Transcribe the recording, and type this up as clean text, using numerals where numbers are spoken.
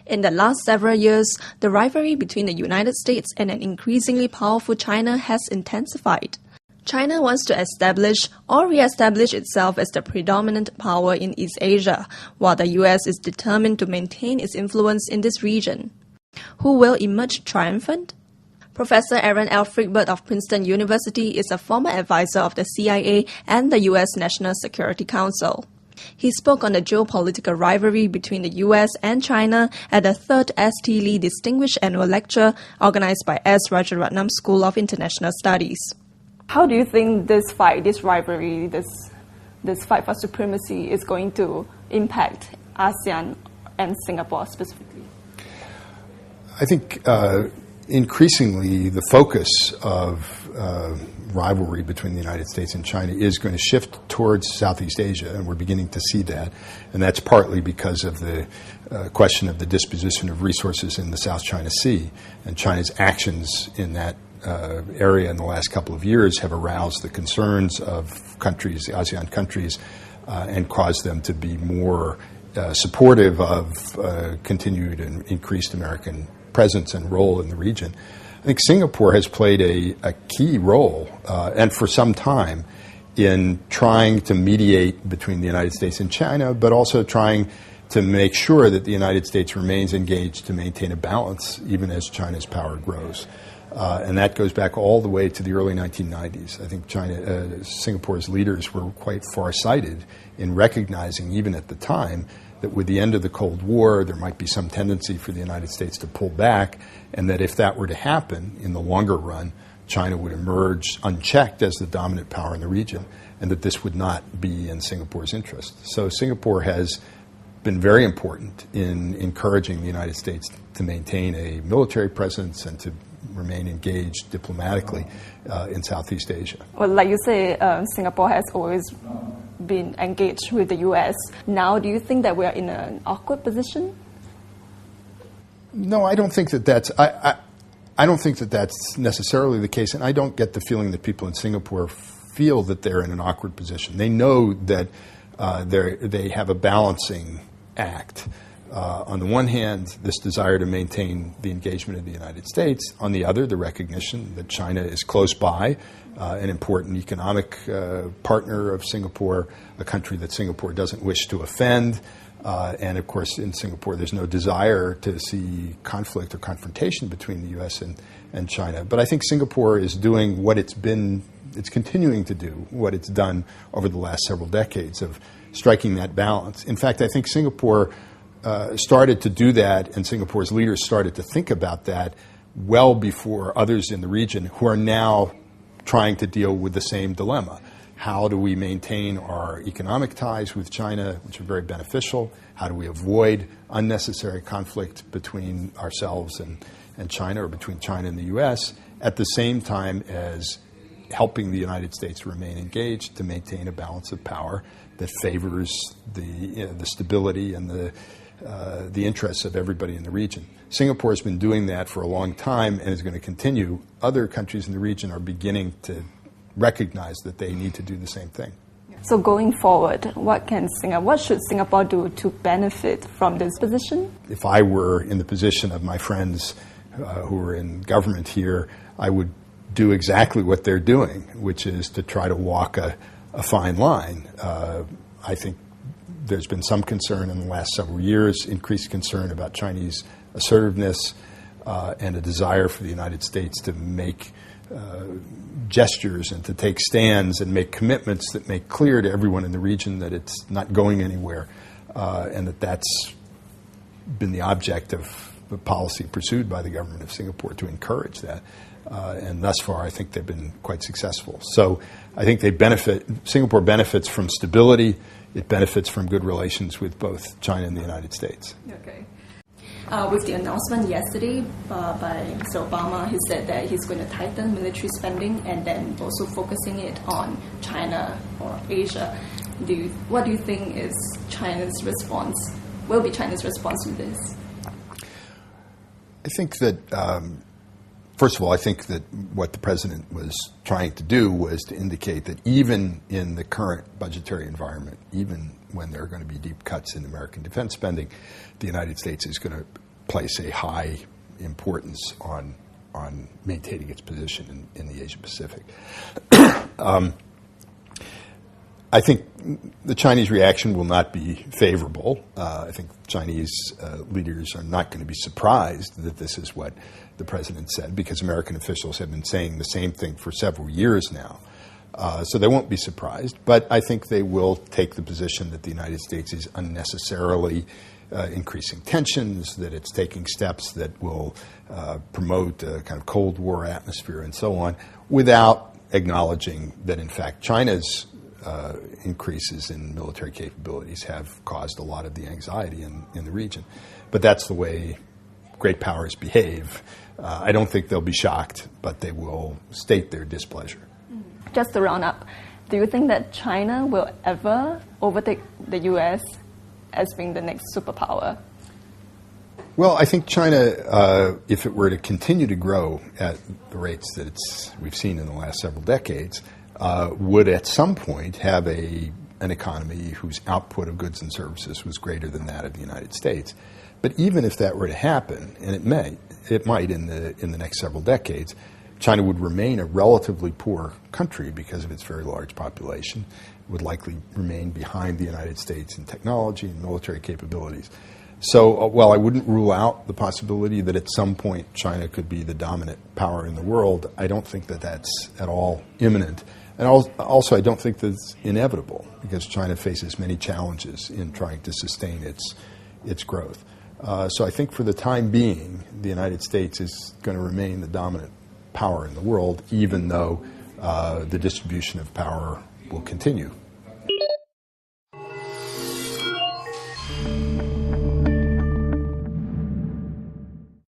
In the last several years, the rivalry between the United States and an increasingly powerful China has intensified. China wants to establish or re-establish itself as the predominant power in East Asia, while the US is determined to maintain its influence in this region. Who will emerge triumphant? Professor Aaron L. Friedberg of Princeton University is a former advisor of the CIA and the US National Security Council. He spoke on the geopolitical rivalry between the US and China at the 3rd S.T. Lee Distinguished Annual Lecture organized by S. Rajaratnam School of International Studies. How do you think this fight, this rivalry, this fight for supremacy is going to impact ASEAN and Singapore specifically? I think increasingly the focus of rivalry between the United States and China is going to shift towards Southeast Asia, and we're beginning to see that. And that's partly because of the question of the disposition of resources in the South China Sea. And China's actions in that area in the last couple of years have aroused the concerns of countries, the ASEAN countries, and caused them to be more supportive of continued and increased American presence and role in the region. I think Singapore has played a key role, and for some time, in trying to mediate between the United States and China, but also trying to make sure that the United States remains engaged to maintain a balance even as China's power grows. And that goes back all the way to the early 1990s. I think Singapore's leaders were quite far-sighted in recognizing, even at the time, that with the end of the Cold War, there might be some tendency for the United States to pull back, and that if that were to happen in the longer run, China would emerge unchecked as the dominant power in the region, and that this would not be in Singapore's interest. So Singapore has been very important in encouraging the United States to maintain a military presence and to remain engaged diplomatically in Southeast Asia. Well, like you say, Singapore has always been engaged with the U.S. Now, do you think that we are in an awkward position? No, I don't think that that's. I don't think that that's necessarily the case, and I don't get the feeling that people in Singapore feel that they're in an awkward position. They know that they have a balancing act. On the one hand, this desire to maintain the engagement of the United States. On the other, the recognition that China is close by, an important economic partner of Singapore, a country that Singapore doesn't wish to offend. And of course, in Singapore, there's no desire to see conflict or confrontation between the U.S. and China. But I think Singapore is doing what it's continuing to do, what it's done over the last several decades of striking that balance. In fact, I think Singapore started to do that, and Singapore's leaders started to think about that well before others in the region who are now trying to deal with the same dilemma. How do we maintain our economic ties with China, which are very beneficial? How do we avoid unnecessary conflict between ourselves and China, or between China and the U.S., at the same time as helping the United States remain engaged to maintain a balance of power that favors the stability and the interests of everybody in the region. Singapore has been doing that for a long time and is going to continue. Other countries in the region are beginning to recognize that they need to do the same thing. So going forward, what should Singapore do to benefit from this position? If I were in the position of my friends who are in government here, I would do exactly what they're doing, which is to try to walk a fine line. I think there's been some concern in the last several years, increased concern about Chinese assertiveness and a desire for the United States to make gestures and to take stands and make commitments that make clear to everyone in the region that it's not going anywhere, and that's been the object of the policy pursued by the government of Singapore to encourage that. And thus far, I think they've been quite successful. So I think Singapore benefits from stability. It benefits from good relations with both China and the United States. Okay. With the announcement yesterday by Mr. Obama, he said that he's going to tighten military spending and then also focusing it on China or Asia. What do you think is China's response? Will be China's response to this? I think that, first of all, I think that what the president was trying to do was to indicate that even in the current budgetary environment, even when there are going to be deep cuts in American defense spending, the United States is going to place a high importance on maintaining its position in the Asia Pacific. I think the Chinese reaction will not be favorable. I think Chinese leaders are not going to be surprised that this is what the president said, because American officials have been saying the same thing for several years now. So they won't be surprised. But I think they will take the position that the United States is unnecessarily increasing tensions, that it's taking steps that will promote a kind of Cold War atmosphere and so on, without acknowledging that, in fact, China's increases in military capabilities have caused a lot of the anxiety in the region. But that's the way great powers behave. I don't think they'll be shocked, but they will state their displeasure. Just to round up, do you think that China will ever overtake the U.S. as being the next superpower? Well, I think China, if it were to continue to grow at the rates that we've seen in the last several decades, would at some point have an economy whose output of goods and services was greater than that of the United States. But even if that were to happen, and it might in the next several decades, China would remain a relatively poor country because of its very large population, would likely remain behind the United States in technology and military capabilities. So while I wouldn't rule out the possibility that at some point China could be the dominant power in the world, I don't think that that's at all imminent. And also I don't think that's inevitable, because China faces many challenges in trying to sustain its growth. So I think for the time being, the United States is going to remain the dominant power in the world, even though the distribution of power will continue